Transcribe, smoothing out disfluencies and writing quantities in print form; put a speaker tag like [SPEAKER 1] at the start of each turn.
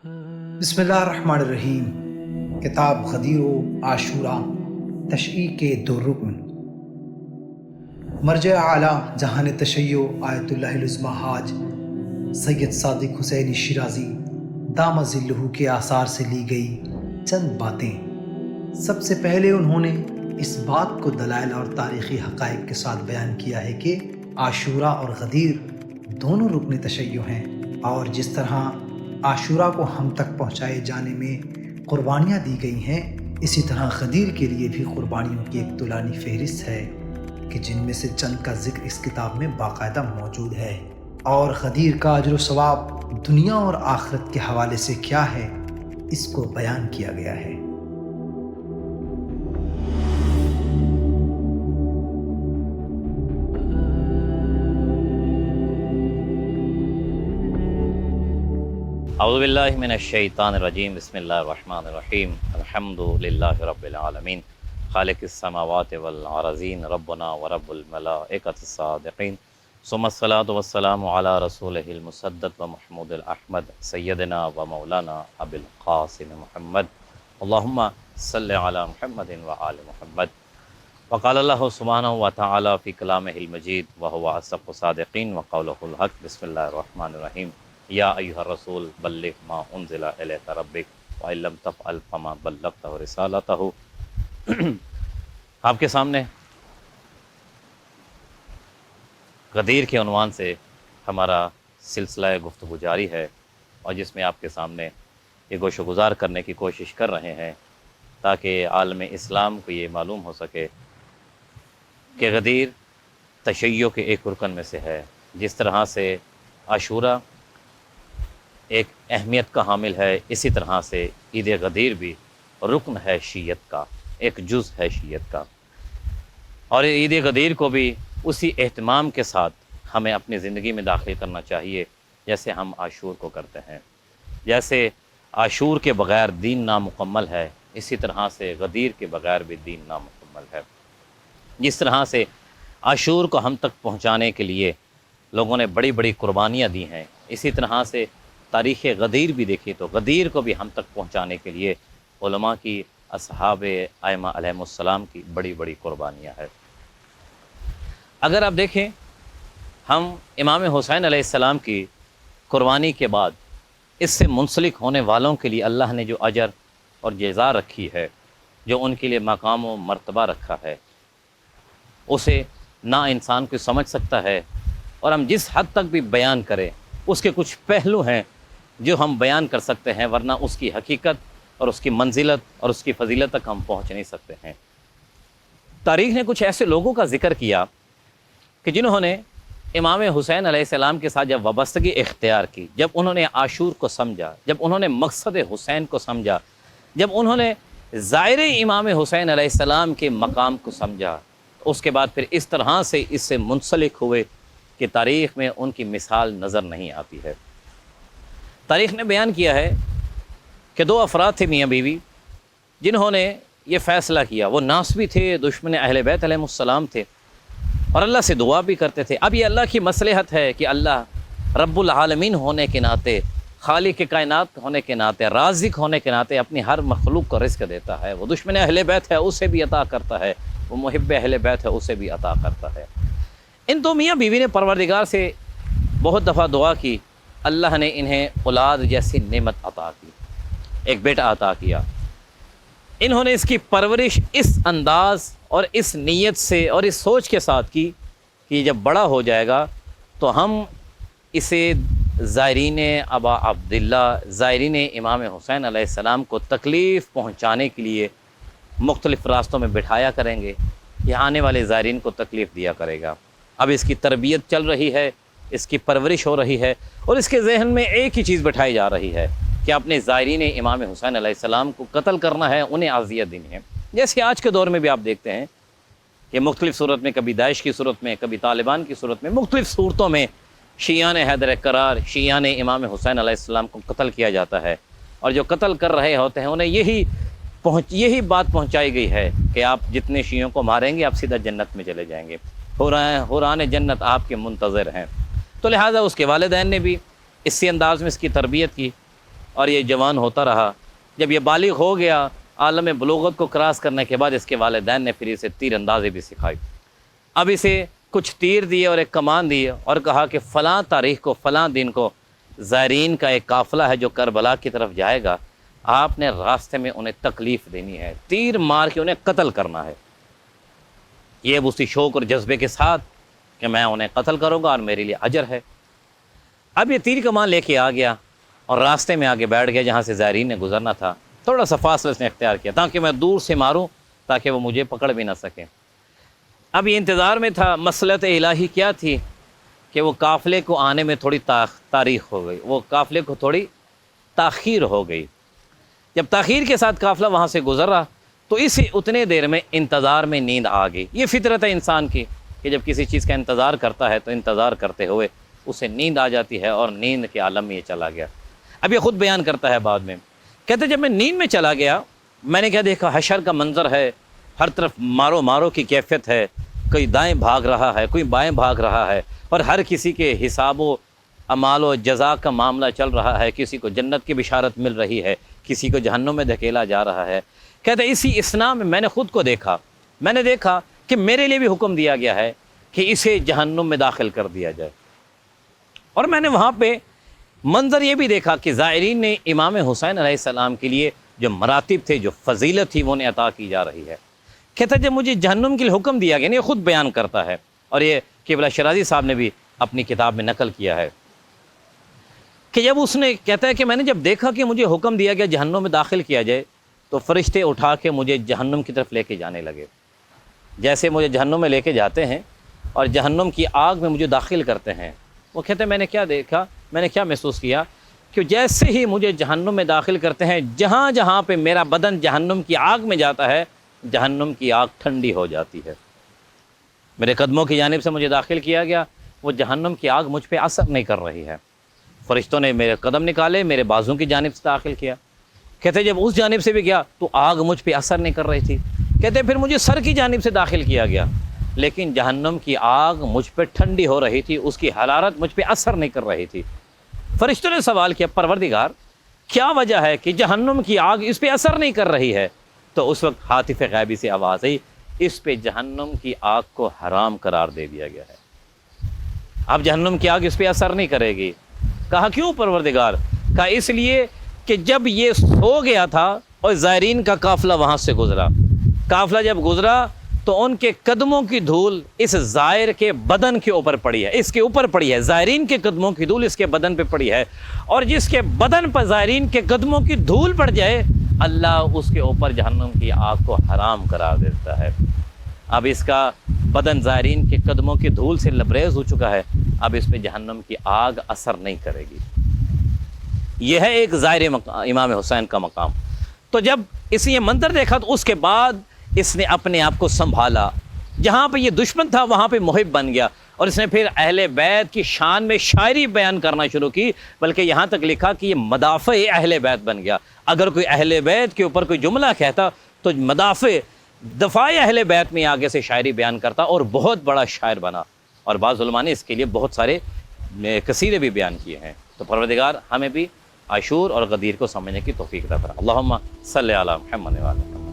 [SPEAKER 1] बिस्मिल्लाहिर्रहमानिर्रहीम। किताब गदीर व आशूरा तशय्ई के दो रुकन। मर्ज आला जहान तशय्यो आयतुल्लाहिल उज़्मा हाज सैयद सादिक हुसैनी शिराज़ी दाम ज़िल्लुहु के आसार से ली गई चंद बातें। सबसे पहले उन्होंने इस बात को दलाइल और तारीख़ी हक़ाइक़ के साथ बयान किया है कि आशूरा और गदीर दोनों रुकन तशय्यो हैं, और जिस तरह आशूरा को हम तक पहुँचाए जाने में क़ुरबानियाँ दी गई हैं, इसी तरह गदीर के लिए भी क़ुरबानियों की एक तुलानी फ़हरिस्त है कि जिनमें से चंद का ज़िक्र इस किताब में बाकायदा मौजूद है। और गदीर का अजर व सवाब दुनिया और आखिरत के हवाले से क्या है, इसको बयान किया गया है।
[SPEAKER 2] औज़ुबिल्लाहि मिनश्शैतानिर्रजीम बिस्मिल्लाहिर्रहमानिर्रहीम अल्हम्दुलिल्लाहि रब्बिल आलमीन खालिक़िस समावाति वल अरज़ीन रब्बना व रब्बुल मलाइकतिस सादिक़ीन सुम्मस्सलातु वस्सलामु अला रसूलिहिल मुसद्दक़ व महमूदिल अहमद सय्यदिना व मौलाना अबिल क़ासिम मुहम्मद अल्लाहुम्मा सल्लि अला मुहम्मदिन व आलि मुहम्मद। व क़ाल अल्लाहु सुब्हानहु व तआला फ़ी कलामिहिल मजीद व हुवा असदक़ु सादिक़ीन व क़ौलुहुल हक़। बिस्मिल्लाहिर्रहमानिर्रहीम। या अय्युहर रसूल बल्लिग़ मा उन्ज़िला इलैका रब्बिक व इन लम तफ़अल फ़मा बल्लग़्ता रिसालतहु। आपके सामने गदीर के उन्वान से हमारा सिलसिला गुफ्तगू जारी है, और जिसमें आपके सामने ये गोशगुजार करने की कोशिश कर रहे हैं ताकि आलम इस्लाम को ये मालूम हो सके कि गदीर तशय्यो के एक रुकन में से है। जिस तरह से आशूरा एक अहमियत का हामिल है, इसी तरह से ईद गदीर भी रुकन है शीयत का, एक जुज़ है शीयत का। और ईद गदीर को भी उसी एहतमाम के साथ हमें अपनी ज़िंदगी में दाखिल करना चाहिए जैसे हम आशूर को करते हैं। जैसे आशूर के बग़ैर दीन नामुकम्मल है, इसी तरह से गदीर के बग़ैर भी दीन नामुकम्मल है। जिस तरह से आशूर को हम तक पहुँचाने के लिए लोगों ने बड़ी बड़ी कुर्बानियाँ दी हैं, इसी तरह से तारीख़ गदीर भी देखी तो गदीर को भी हम तक पहुँचाने के लिए उलमा की, असहाबे आइमा अलैहिमुस्सलाम की बड़ी बड़ी कुर्बानियाँ हैं। अगर आप देखें, हम इमाम हुसैन अलैहिस्सलाम की कुर्बानी के बाद इससे मुंसलिक होने वालों के लिए अल्लाह ने जो अजर और जज़ा रखी है, जो उनके लिए मकाम व मर्तबा रखा है, उसे ना इंसान को समझ सकता है। और हम जिस हद तक भी बयान करें, उसके कुछ पहलू हैं जो हम बयान कर सकते हैं, वरना उसकी हकीकत और उसकी मंजिलत और उसकी फ़जीलत तक हम पहुँच नहीं सकते हैं। तारीख़ ने कुछ ऐसे लोगों का ज़िक्र किया कि जिन्होंने इमाम हुसैन अलैहिस्सलाम के साथ जब वाबस्तगी इख्तियार की, जब उन्होंने आशूर को समझा, जब उन्होंने मकसद हुसैन को समझा, जब उन्होंने ज़ाहिर इमाम हुसैन अलैहिस्सलाम के मकाम को समझा, उसके बाद फिर इस तरह से इससे मुंसलिक हुए कि तारीख़ में उनकी मिसाल नज़र नहीं आती है। तारीख़ ने बयान किया है कि दो अफराद थे, मियाँ बीवी, जिन्होंने ये फ़ैसला किया। वो नासबी थे, दुश्मन अहले बैत अलैहिमुस्सलाम थे, और अल्लाह से दुआ भी करते थे। अब ये अल्लाह की मसलहत है कि अल्लाह रब्बुल आलमीन होने के नाते, खालिक कायनात होने के नाते, राज़िक होने के नाते अपनी हर मखलूक को रिज़्क़ देता है। वो दुश्मन अहले बैत है, उसे भी अता करता है, वो मुहिब्ब अहले बैत है, उसे भी अता करता है। इन दो मियाँ बीवी ने परवरदिगार से बहुत दफ़ा दुआ की, अल्लाह ने इन्हें औलाद जैसी नेमत अता की, एक बेटा अता किया। इन्होंने इसकी परवरिश इस अंदाज़ और इस नीयत से और इस सोच के साथ की कि जब बड़ा हो जाएगा तो हम इसे ज़ायरीन अबा अब्दुल्ला, ज़ायरीन इमाम हुसैन अलैहिस्सलाम को तकलीफ़ पहुँचाने के लिए मुख्तलिफ़ रास्तों में बिठाया करेंगे, या आने वाले ज़ायरीन को तकलीफ़ दिया करेगा। अब इसकी तरबियत चल रही है, इसकी परवरिश हो रही है, और इसके जहन में एक ही चीज़ बिठाई जा रही है कि अपने ज़ायरीन इमाम हुसैन अलैहिस्सलाम को कत्ल करना है, उन्हें अज़ियत देनी है। जैसे आज के दौर में भी आप देखते हैं कि मुख्तलिफ़ सूरत में, कभी दाइश की सूरत में, कभी तालिबान की सूरत में, मुख्तलिफ़ सूरतों में शियान हैदर करार, शियान इमाम हुसैन अलैहिस्सलाम को कत्ल किया जाता है। और जो कत्ल कर रहे होते हैं उन्हें यही बात पहुँचाई गई है कि आप जितने शियों को मारेंगे आप सीधा जन्नत में चले जाएंगे, हुरान जन्नत आपके मुंतज़र हैं। तो लिहाजा उसके वालिदैन ने भी इसी अंदाज़ में इसकी तरबियत की। اور یہ جوان ہوتا رہا. جب یہ بالغ ہو گیا عالم بلوغت کو کراس کرنے کے بعد اس کے والدین نے پھر اسے تیر اندازی بھی سکھائی. اب اسے کچھ تیر دیے اور ایک کمان دی اور کہا کہ فلاں تاریخ کو فلاں دن کو زائرین کا ایک قافلہ ہے جو کربلا کی طرف جائے گا, آپ نے راستے میں انہیں تکلیف دینی ہے, تیر مار کے انہیں قتل کرنا ہے. یہ اب اسی شوق اور جذبے کے ساتھ کہ میں انہیں قتل کروں گا اور میرے لیے اجر ہے. اب یہ تیر کمان لے کے آ گیا اور راستے میں آگے بیٹھ گیا جہاں سے زائرین نے گزرنا تھا. تھوڑا سا فاصلہ اس نے اختیار کیا تاکہ میں دور سے ماروں تاکہ وہ مجھے پکڑ بھی نہ سکیں. اب یہ انتظار میں تھا. مصلحت الہی کیا تھی کہ وہ قافلے کو آنے میں تھوڑی تاریخ ہو گئی, وہ قافلے کو تھوڑی تاخیر ہو گئی. جب تاخیر کے ساتھ قافلہ وہاں سے گزرا تو اس اتنے دیر میں انتظار میں نیند آ گئی. یہ فطرت ہے انسان کی کہ جب کسی چیز کا انتظار کرتا ہے تو انتظار کرتے ہوئے اسے نیند آ جاتی ہے, اور نیند کے عالم میں یہ چلا گیا. اب یہ خود بیان کرتا ہے بعد میں, کہتے جب میں نیند میں چلا گیا میں نے کیا دیکھا, حشر کا منظر ہے, ہر طرف مارو مارو کی کیفیت ہے, کوئی دائیں بھاگ رہا ہے, کوئی بائیں بھاگ رہا ہے, اور ہر کسی کے حساب و اعمال و جزا کا معاملہ چل رہا ہے. کسی کو جنت کی بشارت مل رہی ہے, کسی کو جہنم میں دھکیلا جا رہا ہے. کہتے اسی اثنا میں نے خود کو دیکھا, میں نے دیکھا کہ میرے لیے بھی حکم دیا گیا ہے کہ اسے جہنم میں داخل کر دیا جائے. اور میں نے وہاں پہ منظر یہ بھی دیکھا کہ زائرین نے امام حسین علیہ السلام کے لیے جو مراتب تھے, جو فضیلت تھی, وہ انہیں عطا کی جا رہی ہے. کہتا جب مجھے جہنم کے لیے حکم دیا گیا, یہ خود بیان کرتا ہے, اور یہ قبلہ شرازی صاحب نے بھی اپنی کتاب میں نقل کیا ہے کہ جب اس نے کہتا ہے کہ میں نے جب دیکھا کہ مجھے حکم دیا گیا جہنم میں داخل کیا جائے تو فرشتے اٹھا کے مجھے جہنم کی طرف لے کے جانے لگے. جیسے مجھے جہنم میں لے کے جاتے ہیں اور جہنم کی آگ میں مجھے داخل کرتے ہیں, وہ کہتے ہیں میں نے کیا دیکھا, میں نے کیا محسوس کیا کہ جیسے ہی مجھے جہنم میں داخل کرتے ہیں, جہاں جہاں پہ میرا بدن جہنم کی آگ میں جاتا ہے جہنم کی آگ ٹھنڈی ہو جاتی ہے. میرے قدموں کی جانب سے مجھے داخل کیا گیا, وہ جہنم کی آگ مجھ پہ اثر نہیں کر رہی ہے. فرشتوں نے میرے قدم نکالے, میرے بازوں کی جانب سے داخل کیا. کہتے جب اس جانب سے بھی گیا تو آگ مجھ پہ اثر نہیں کر رہی تھی. کہتے پھر مجھے سر کی جانب سے داخل کیا گیا, لیکن جہنم کی آگ مجھ پہ ٹھنڈی ہو رہی تھی, اس کی حرارت مجھ پہ اثر نہیں کر رہی تھی. فرشتوں نے سوال کیا پروردگار کیا وجہ ہے کہ جہنم کی آگ اس پہ اثر نہیں کر رہی ہے؟ تو اس وقت ہاتف غیبی سے آواز آئی, اس پہ جہنم کی آگ کو حرام قرار دے دیا گیا ہے, اب جہنم کی آگ اس پہ اثر نہیں کرے گی. کہا کیوں پروردگار؟ کہا اس لیے کہ جب یہ سو گیا تھا اور زائرین کا قافلہ وہاں سے گزرا, قافلہ جب گزرا تو ان کے قدموں کی دھول اس زائر کے بدن کے اوپر پڑی ہے, اس کے اوپر پڑی ہے. زائرین کے قدموں کی دھول اس کے بدن پہ پڑی ہے, اور جس کے بدن پر زائرین کے قدموں کی دھول پڑ جائے اللہ اس کے اوپر جہنم کی آگ کو حرام قرار دیتا ہے. اب اس کا بدن زائرین کے قدموں کی دھول سے لبریز ہو چکا ہے, اب اس پہ جہنم کی آگ اثر نہیں کرے گی. یہ ہے ایک ظاہر امام حسین کا مقام. تو جب اس نے یہ منظر دیکھا تو اس کے بعد اس نے اپنے آپ کو سنبھالا. جہاں پہ یہ دشمن تھا وہاں پہ محب بن گیا, اور اس نے پھر اہل بیت کی شان میں شاعری بیان کرنا شروع کی, بلکہ یہاں تک لکھا کہ یہ مدافع اہل بیت بن گیا. اگر کوئی اہل بیت کے اوپر کوئی جملہ کہتا تو دفاع اہل بیت میں آگے سے شاعری بیان کرتا, اور بہت بڑا شاعر بنا. اور بعض علماء نے اس کے لیے بہت سارے قصیدے بھی بیان کیے ہیں. تو پروردگار ہمیں بھی عاشور اور غدیر کو سمجھنے کی توفیق عطا فرمائے. اللہم صلی علی محمد و علی محمد.